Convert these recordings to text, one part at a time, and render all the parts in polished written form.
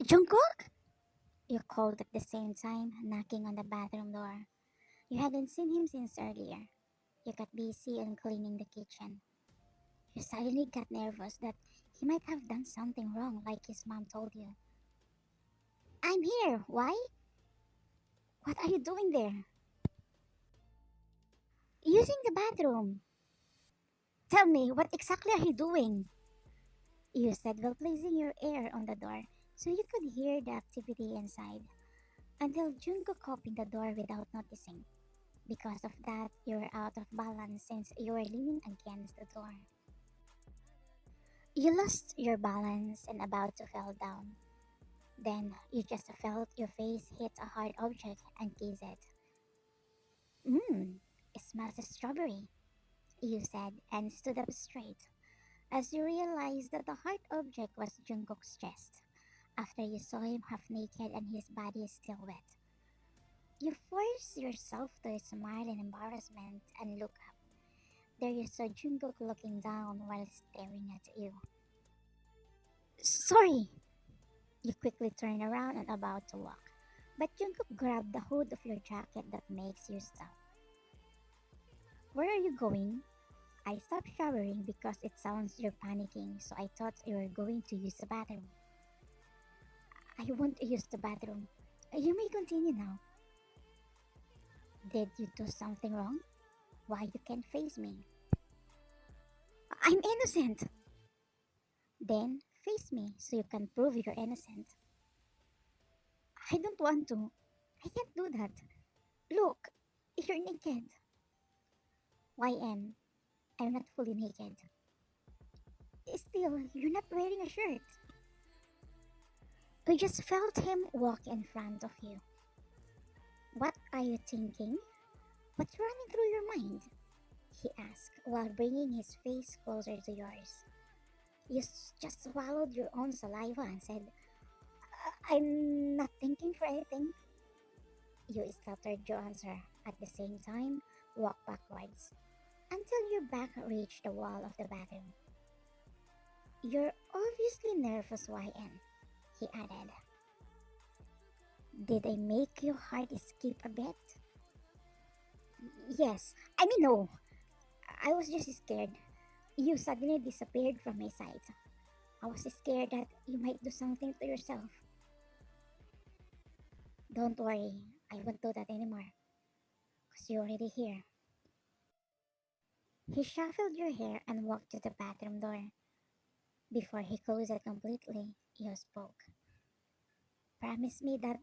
Jungkook? You called at the same time, knocking on the bathroom door. You hadn't seen him since earlier. You got busy and cleaning the kitchen. You suddenly got nervous that he might have done something wrong like his mom told you. I'm here. Why? What are you doing there? Using the bathroom. Tell me, what exactly are you doing? You said while placing your ear on the door so you could hear the activity inside. Until Jungkook opened the door without noticing. Because of that, you were out of balance since you were leaning against the door. You lost your balance and about to fall down. Then you just felt your face hit a hard object and kissed it. Mmm, it smells of strawberry, you said and stood up straight as you realized that the hard object was Jungkook's chest after you saw him half naked and his body still wet. You forced yourself to smile in embarrassment and look up. There you saw Jungkook looking down while staring at you. Sorry! You quickly turn around and about to walk, but Jungkook grabbed the hood of your jacket that makes you stop. Where are you going? I stopped showering because it sounds you're panicking, so I thought you were going to use the bathroom. I want to use the bathroom. You may continue now. Did you do something wrong? Why you can't face me? I'm innocent! Then face me so you can prove you're innocent. I don't want to. I can't do that. Look, you're naked. I'm not fully naked. Still, you're not wearing a shirt. We just felt him walk in front of you. What are you thinking? What's running through your mind? He asked while bringing his face closer to yours. You just swallowed your own saliva and said, I'm not thinking for anything. You stuttered your answer at the same time, walked backwards until your back reached the wall of the bathroom. You're obviously nervous, YN, he added. Did I make your heart skip a bit? Yes, I mean no. I was just scared. You suddenly disappeared from my sight. I was scared that you might do something to yourself. Don't worry, I won't do that anymore. Cause you're already here. He shuffled your hair and walked to the bathroom door. Before he closed it completely, you spoke. Promise me that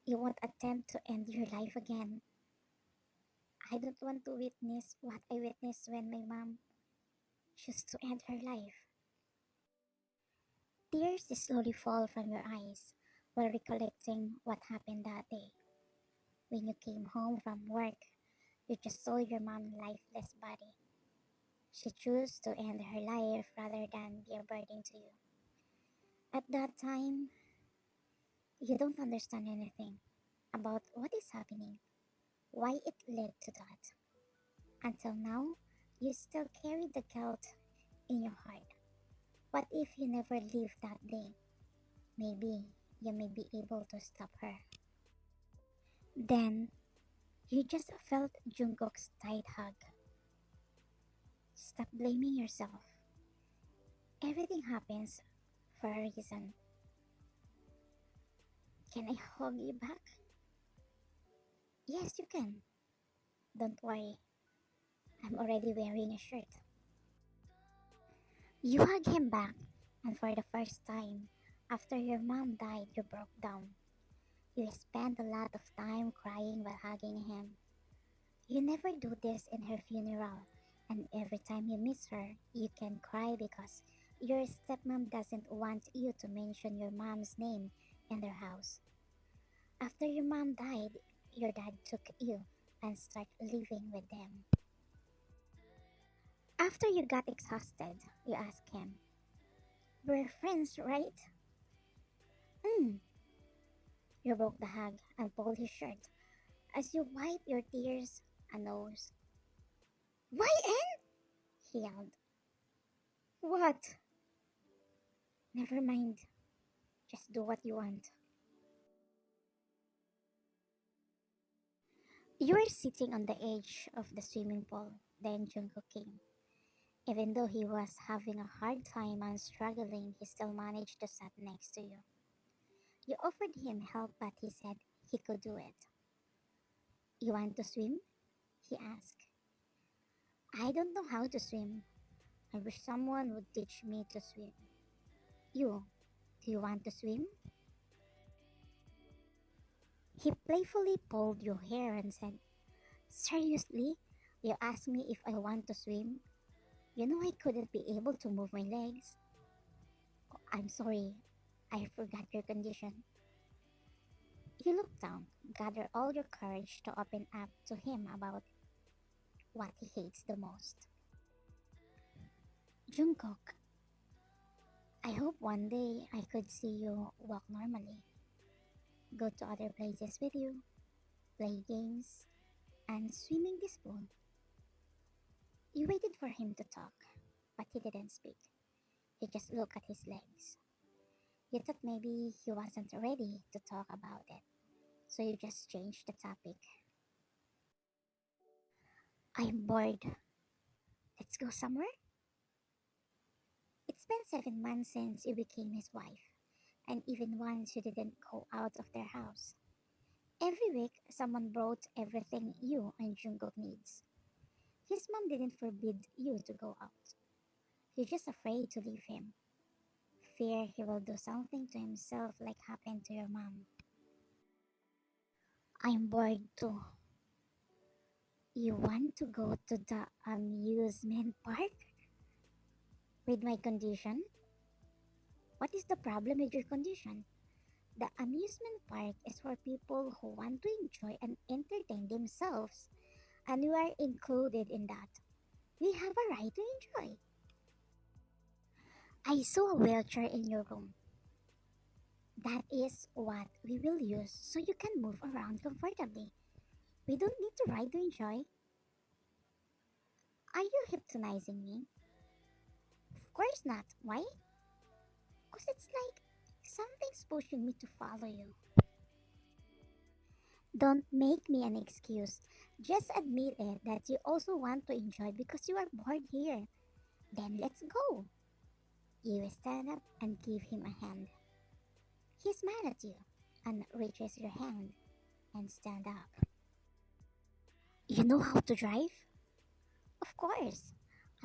you won't attempt to end your life again. I don't want to witness what I witnessed when my mom chose to end her life. Tears slowly fall from your eyes while recollecting what happened that day. When you came home from work, you just saw your mom's lifeless body. She chose to end her life rather than be a burden to you. At that time, you don't understand anything about what is happening, why it led to that. Until now, you still carry the guilt in your heart. What if you never leave that day? Maybe you may be able to stop her. Then, you just felt Jungkook's tight hug. Stop blaming yourself. Everything happens for a reason. Can I hug you back? Yes, you can. Don't worry, I'm already wearing a shirt. You hug him back, and for the first time, after your mom died, you broke down. You spent a lot of time crying while hugging him. You never do this in her funeral, and every time you miss her, you can cry because your stepmom doesn't want you to mention your mom's name in their house. After your mom died, your dad took you and started living with them. After you got exhausted, you asked him, we're friends, right? Mm. You broke the hug and pulled his shirt as you wiped your tears and nose. YN? He yelled. What? Never mind. Just do what you want. You were sitting on the edge of the swimming pool. Then Jungkook came. Even though he was having a hard time and struggling, he still managed to sit next to you. You offered him help, but he said he could do it. You want to swim? He asked. I don't know how to swim. I wish someone would teach me to swim. You, do you want to swim? He playfully pulled your hair and said, seriously? You asked me if I want to swim? You know I couldn't be able to move my legs. Oh, I'm sorry, I forgot your condition. You looked down, gathered all your courage to open up to him about what he hates the most. Jungkook, I hope one day I could see you walk normally, go to other places with you, play games, and swim in this pool. You waited for him to talk, but he didn't speak. He just looked at his legs. You thought maybe he wasn't ready to talk about it, so you just changed the topic. I'm bored. Let's go somewhere? It's been 7 months since you became his wife, and even once you didn't go out of their house. Every week, someone brought everything you and Jungkook needs. His mom didn't forbid you to go out. You're just afraid to leave him. Fear he will do something to himself like happened to your mom. I'm bored too. You want to go to the amusement park? With my condition? What is the problem with your condition? The amusement park is for people who want to enjoy and entertain themselves, and you are included in that. We have a right to enjoy. I saw a wheelchair in your room. That is what we will use so you can move around comfortably. We don't need to ride to enjoy. Are you hypnotizing me? Of course not. Why? Because it's like something's pushing me to follow you. Don't make me an excuse. Just admit it that you also want to enjoy because you are bored here. Then let's go. You stand up and give him a hand. He's mad at you and reaches your hand and stand up. You know how to drive? Of course.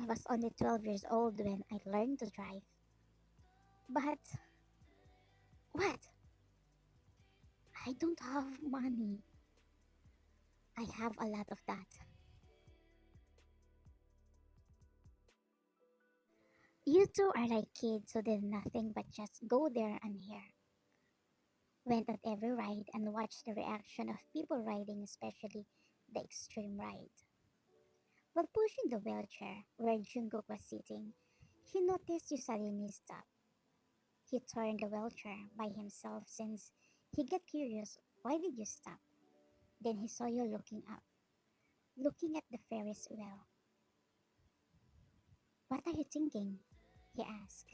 I was only 12 years old when I learned to drive. But what? I don't have money. I have a lot of that. You two are like kids who did nothing but just go there and here. Went at every ride and watched the reaction of people riding, especially the extreme ride. While pushing the wheelchair where Jungkook was sitting, he noticed you suddenly stop. He turned the wheelchair by himself since he got curious. Why did you stop? Then he saw you looking up, looking at the Ferris wheel. What are you thinking? He asked.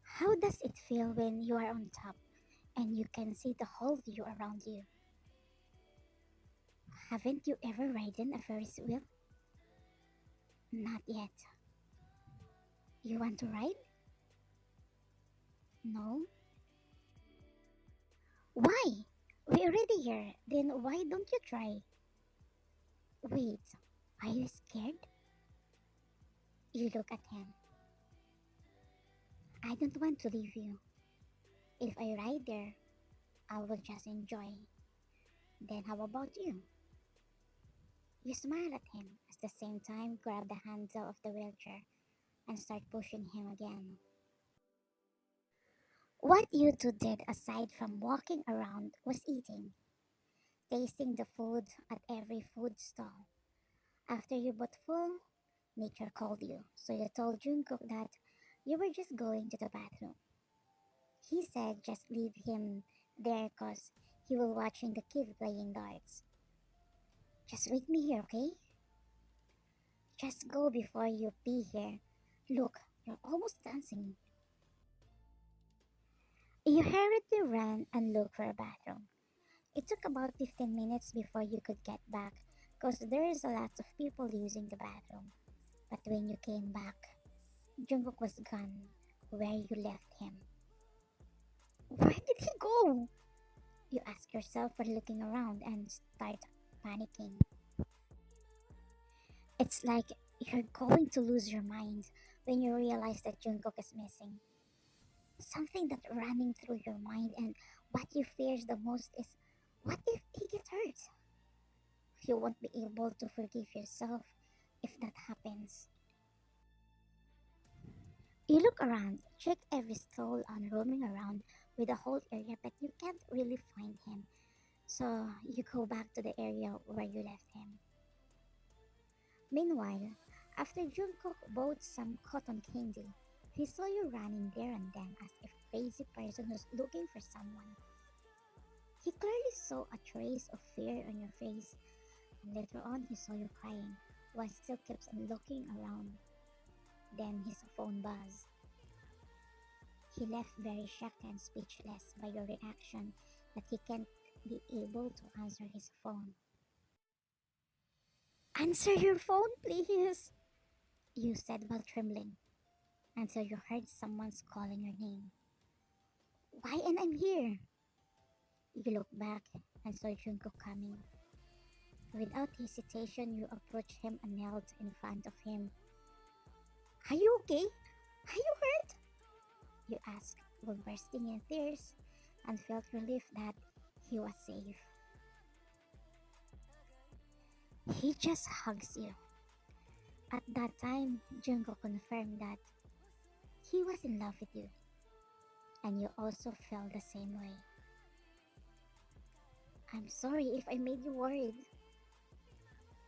How does it feel when you are on top and you can see the whole view around you? Haven't you ever ridden a Ferris wheel? Not yet. You want to ride? No? Why? We're already here. Then why don't you try? Wait, are you scared? You look at him. I don't want to leave you. If I ride there, I will just enjoy. Then how about you? You smile at him at the same time grab the handle of the wheelchair and start pushing him again. What you two did aside from walking around was eating, tasting the food at every food stall. After you got full, nature called you, so you told Jungkook that you were just going to the bathroom. He said just leave him there cause he will watching the kid playing darts. Just wait me here, okay? Just go before you pee here. Look, You're almost dancing. You hurriedly ran and looked for a bathroom. It took about 15 minutes before you could get back because there is a lot of people using the bathroom. But when you came back, Jungkook was gone where you left him. Where did he go? You ask yourself for looking around and start panicking. It's like you're going to lose your mind when you realize that Jungkook is missing. Something that running through your mind and what you fear the most is what if he gets hurt? You won't be able to forgive yourself if that happens. You look around, check every stall on roaming around with the whole area, but you can't really find him. So you go back to the area where you left him. Meanwhile, after Jungkook bought some cotton candy, he saw you running there and then as a crazy person who's looking for someone. He clearly saw a trace of fear on your face, and later on he saw you crying, while still keeps on looking around. Then his phone buzzed. He left very shocked and speechless by your reaction that he can't be able to answer his phone. Answer your phone, please, you said while trembling, until you heard someone's calling your name. Why and I'm here? You looked back and saw Jungkook coming. Without hesitation, you approached him and knelt in front of him. Are you okay? Are you hurt? You asked while bursting in tears and felt relief that he was safe. He just hugs you. At that time, Jungkook confirmed that he was in love with you, and you also felt the same way. I'm sorry if I made you worried.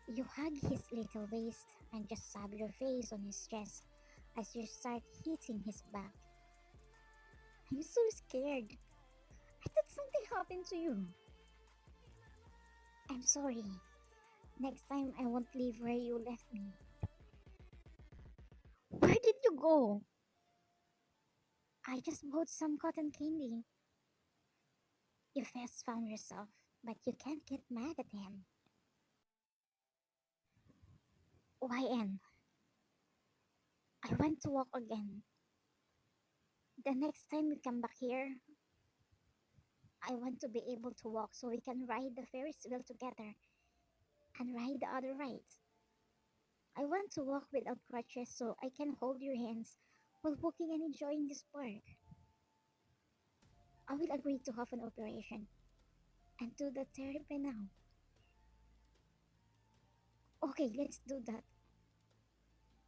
You hug his little waist and just sob your face on his chest as you start hitting his back. I'm so scared. I thought something happened to you. I'm sorry. Next time I won't leave where you left me. Where did you go? I just bought some cotton candy. You first found yourself, but you can't get mad at him. YN. I want to walk again. The next time we come back here, I want to be able to walk so we can ride the Ferris wheel together and ride the other rides. I want to walk without crutches so I can hold your hands while walking and enjoying this park. I will agree to have an operation and do the therapy now. Okay, let's do that.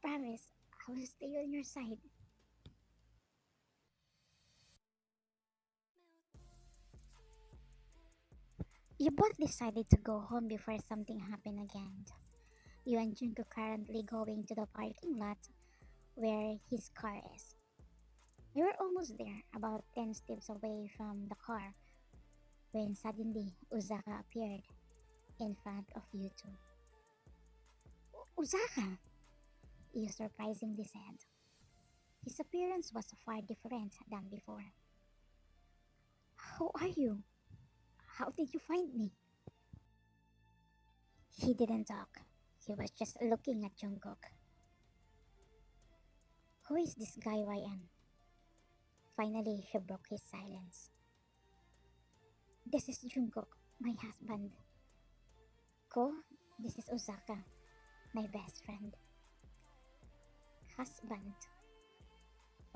Promise, I will stay on your side. You both decided to go home before something happened again. You and Junko currently going to the parking lot where his car is. You were almost there, about 10 steps away from the car, when suddenly Uzaka appeared in front of you two. Uzaka! You surprisingly said. His appearance was far different than before. How are you? How did you find me? He didn't talk. He was just looking at Jungkook. Who is this guy, YN? Finally, he broke his silence. This is Jungkook, my husband. Ko, this is Osaka, my best friend. Husband?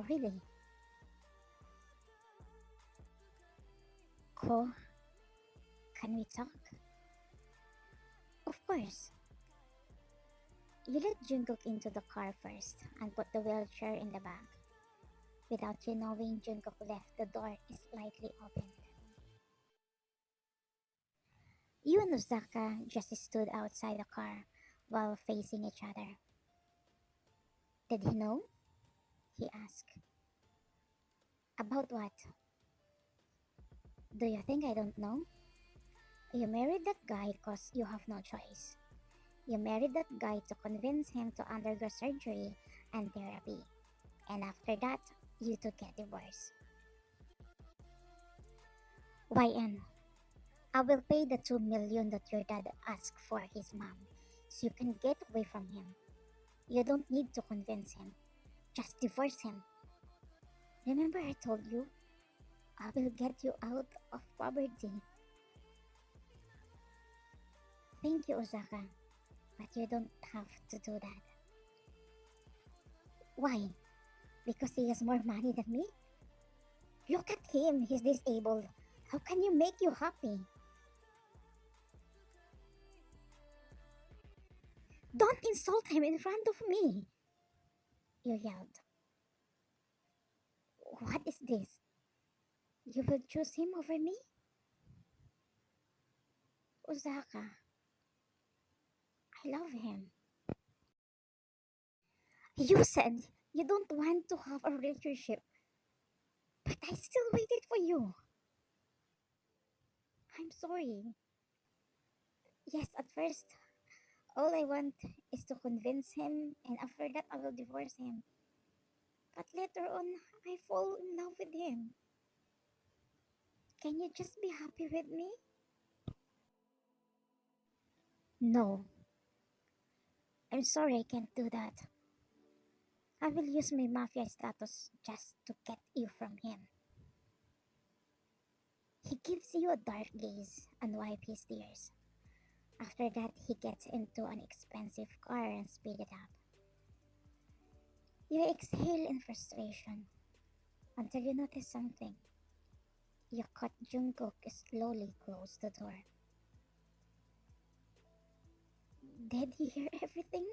Really? Ko, can we talk? Of course. You let Jungkook into the car first and put the wheelchair in the back. Without you knowing, Jungkook left the door slightly open. You and Osaka just stood outside the car while facing each other. Did he know? He asked. About what? Do you think I don't know? You married that guy because you have no choice. You married that guy to convince him to undergo surgery and therapy. and after that, you two get divorced. YN, I will pay the 2 million that your dad asked for his mom, so you can get away from him. You don't need to convince him. Just divorce him. Remember I told you, I will get you out of poverty. Thank you, Osaka, but you don't have to do that. Why? Because he has more money than me? Look at him, he's disabled. How can you make you happy? Don't insult him in front of me! You yelled. What is this? You will choose him over me? Osaka, I love him. You said you don't want to have a relationship, but I still waited for you. I'm sorry. Yes, at first, all I want is to convince him, and after that, I will divorce him. But later on, I fall in love with him. Can you just be happy with me? No, I'm sorry I can't do that. I will use my mafia status just to get you from him. He gives you a dark gaze and wipe his tears. After that, he gets into an expensive car and speed it up. You exhale in frustration until you notice something. You caught Jungkook slowly close the door. Did he hear everything?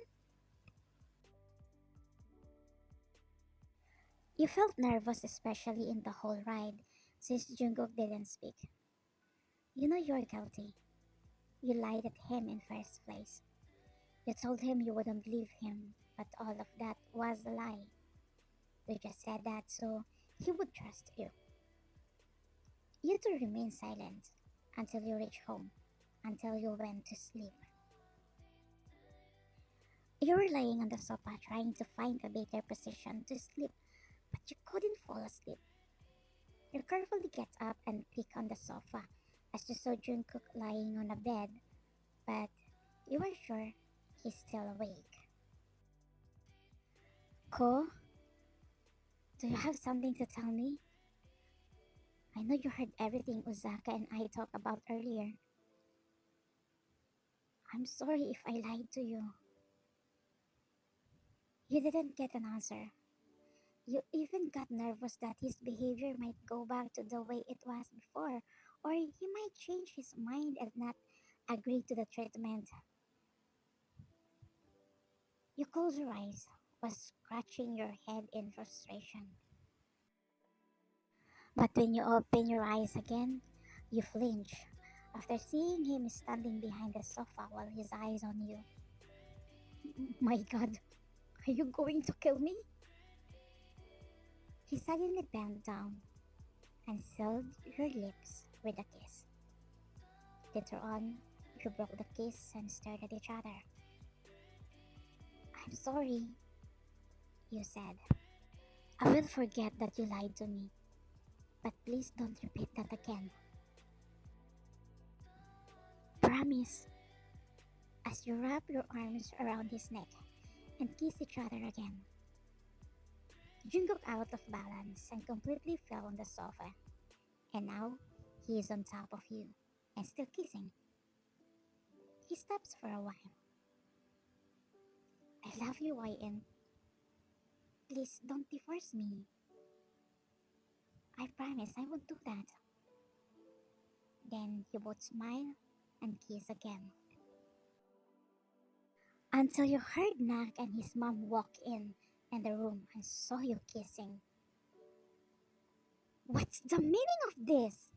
You felt nervous, especially in the whole ride, since Jungkook didn't speak. You know you're guilty. You lied at him in first place. You told him you wouldn't leave him, but all of that was a lie. You just said that so he would trust you. You two remained silent until you reached home, until you went to sleep. You were lying on the sofa trying to find a better position to sleep, but you couldn't fall asleep. You carefully get up and peek on the sofa as you saw Jungkook lying on a bed, but you were sure he's still awake. Ko, do you have something to tell me? I know you heard everything Osaka and I talked about earlier. I'm sorry if I lied to you. You didn't get an answer. You even got nervous that his behavior might go back to the way it was before, or he might change his mind and not agree to the treatment. You close your eyes, was scratching your head in frustration. But when you open your eyes again, you flinch after seeing him standing behind the sofa while his eyes on you. My god, are you going to kill me? He suddenly bent down and sealed your lips with a kiss. Later on, you broke the kiss and stared at each other. I'm sorry, you said. I will forget that you lied to me, but please don't repeat that again. Promise. As you wrap your arms around his neck and kiss each other again. Jungkook out of balance and completely fell on the sofa. And now, he is on top of you and still kissing. He stops for a while. I love you, YN. Please don't divorce me. I promise I won't do that. Then you both smile and kiss again. Until you heard Nak and his mom walk in the room and saw you kissing. What's the meaning of this?